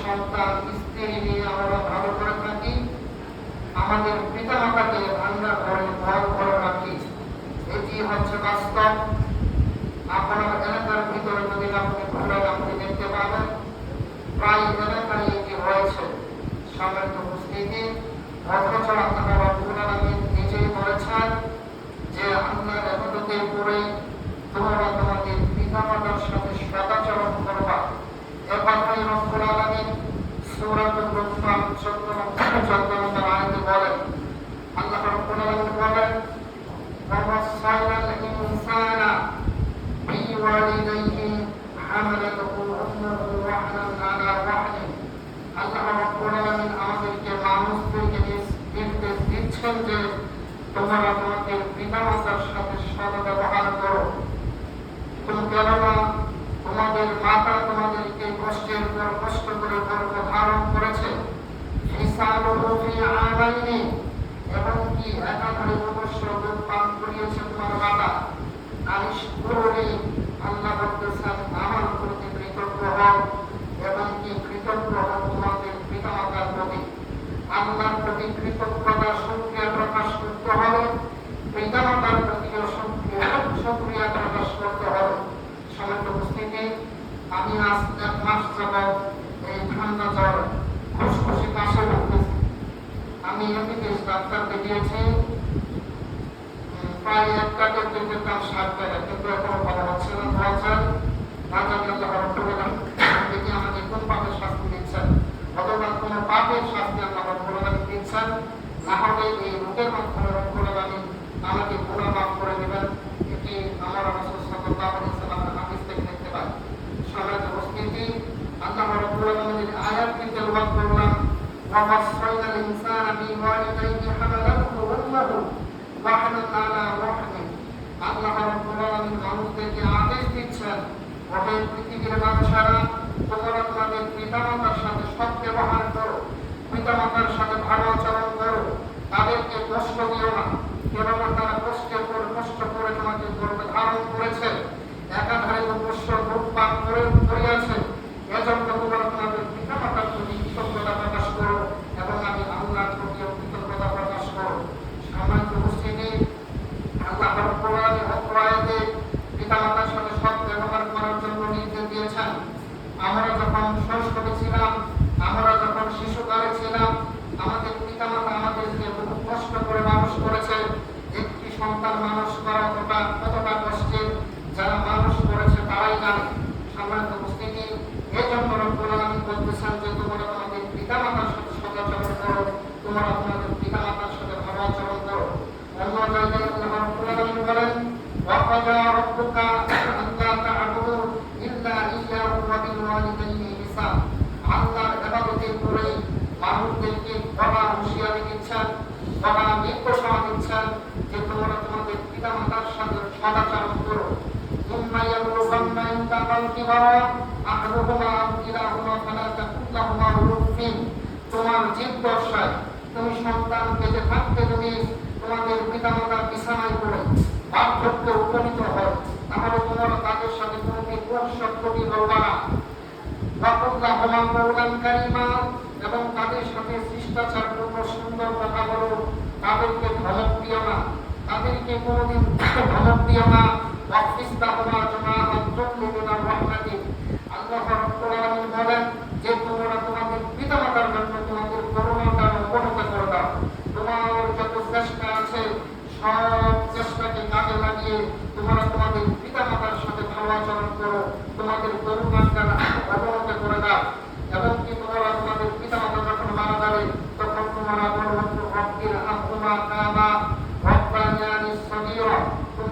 সন্তান স্ত্রী নিয়ে আমরা ভালো করে থাকি, আমাদের পিতামাতাকে আমরা ঘরে ঘর ঘরে রাখি। এটি হচ্ছে বাস্তব। আপনার এলাকার ভিতরে যদি আপনি ঘুরেন আপনি দেখতে পাবেন প্রায় এলাকায় এটি হয়েছে। সম্মানিত উপস্থিতি, অথচ আল্লাহ রাব্বুল আলামিন নিজেই বলেছেন যে আল্লাহর ইবাদতে পড়ে তোমরা তোমাদের পিতামাতার সাথে সদাচরণ করবা। এ কথাই রাব্বুল আলামিন সূরাতুল লুকমান 14 নম্বর আয়াতে বলেন। আল্লাহ রাব্বুল আলামিন বলেন, ওয়াসাইনাল ইনসানা বিওয়ালিদাইহি হামালাতুহু উম্মুহু ওয়াহনান আলা ওয়াহনিন। আল্লাহ রাব্বুল আলামিন আমাদেরকে মানুষদেরকে নির্দেশ দিচ্ছেন যে তোমরা তোমাদের পিতামাতার সাথে সৎ ব্যবহার করো। কেননা তোমাদের মাতা তোমাদেরকে কষ্টের পর কষ্ট করে গর্ভ ধারণ করেছে। এবং কি একাধারে অবশ্য দুধ পান করিয়েছে তোমার মাতা। আল্লাহ বলতেছেন আমার প্রতি কৃতজ্ঞ হও এবং কি কৃতজ্ঞ হও তোমাদের পিতামাতার প্রতি। আল্লাহর প্রতি কৃতজ্ঞতা শুকরিয়া প্রকাশ করতে হবে, পিতামাতার প্রতিও শুকরিয়া প্রকাশ করতে হবে। সম্মানিত উপস্থিতি, আমি আজ 1 মাস যাবৎ এই ঠান্ডা জ্বর খুশখুশি কাশে ভুগতেছি। আমি এমবিবিএস ডাক্তার দেখিয়েছি, প্রায় 1 ট্যাবলেটের দাম 60 টাকা, কিন্তু এখনো ভালো হচ্ছে না। বলছেন না জানি আল্লাহ রাব্বুল আলামিন দেখি আমাকে কোন পাপের শাস্তি দিচ্ছেন, অথবা কোন পাপের শাস্তি আল্লাহ রাব্বুল আলামিন দিচ্ছেন, না হলে এই রোগের মাধ্যমে রাব্বুল আলামিন আমাকে গুনাহ মাফ করে দেবেন। এটি আমার রাসূল সাল্লাল্লাহু আলাইহি ওয়াসাল্লামের হাদিস থেকে দেখতে পাই। সম্মানিত উপস্থিতি, আল্লাহ রাব্বুল আলামিনের আয়াতটি তেলাওয়াত করলাম, ওয়াসাইনাল ইনসানা বিওয়ালিদাইহি হামালাতুহু উম্মুহু ওয়াহনান আলা ওয়াহনিন। আল্লাহ রাব্বুল আলামিন মানুষদেরকে আদেশ দিচ্ছেন, ওহে পৃথিবীর মানুষেরা, তোমরা তোমাদের পিতামাতার সাথে সৎ ব্যবহার করো, পিতামাতার সাথে ভালো আচরণ করো, তাদেরকে কষ্ট দিও না। কেননা তারা কষ্ট করে তোমাকে গর্ভে ধারণ করেছে, একাধারে অবশ্য দুধ পান করিয়াছে। এজন্য তোমরা তোমাদের পিতামাতার প্রতি কৃতজ্ঞতা প্রকাশ করো এবং আমি আল্লাহর প্রতি কৃতজ্ঞতা প্রকাশ করো। সম্মানিত উপস্থিতি, আল্লাহ রাব্বুল আলামিন আয়াতে পিতামাতার সাথে সৎ ব্যবহার করার জন্য নির্দেশ দিয়েছেন। আমরা যখন শৈশবে ছিলাম, আমরা যখন শিশুকালে ছিলাম, আমাদের পিতামাতা আমাদেরকে বহু কষ্ট করে মানুষ করেছে। একটি সন্তান মানুষ করা কতটা কষ্টের, যারা মানুষ করেছে তারাই জানে। সম্মানিত উপস্থিতি, এই জন্য রাব্বুল আলামিন বলতেছেন যে তোমরা তোমাদের পিতামাতার সাথে সদাচরণ করো, তোমরা তোমাদের পিতামাতার সাথে ভালো আচরণ করো। অন্য জায়গায় আল্লাহ রাব্বুল আলামিন বলেন, ওয়াকাদা রাব্বুকা আল্লা তা'বুদু ইল্লা ইয়্যাহু ওয়া বিল ওয়ালিদাইনি ইহসান। আল্লাহর ইবাদতে করে মানুষদেরকে বলা হুঁশিয়ারি দিচ্ছেন, বলা নির্দেশনা দিচ্ছেন যে তোমরা তোমাদের পিতামাতার সাথে সদাচরণ করো। ইম্মা ইয়াবলুগান্না ইনদাকাল কিবারা আহাদুহুমা আও কিলাহুমা ফালা তাকুল লাহুমা উফিন। তোমার জীবদ্দশায় তুমি সন্তান পেটে থাকতে যদি তোমাদের পিতামাতার বিছানায় পড়ে বার্ধক্যে উপনীত হয়, তাহলে তোমরা তাদের সাথে কোনোদিন শব্দটি বলবা না। ওয়াকুল্লাহুমা কাওলান কারীমা, এবং তাদের সাথে শিষ্টাচারপূর্ণ সুন্দর কথা বলো, তাদেরকে ধমক দিও না, তাদেরকে কোনোদিন ধমক দিও না। ওয়াফিসতাহুমা জানাহাত যুল্লি মিনার রাহমাতি। আল্লাহ রাব্বুল আলামিন বলেন যে তোমরা তোমাদের পিতামাতার জন্য তোমাদের করুণাটা উপনীত করে দাও। তোমার যত চেষ্টা আছে সব চেষ্টাকে কাজে লাগিয়ে তোমরা তোমাদের পিতামাতার সাথে ভালো আচরণ করো, তোমাদের করুণাটা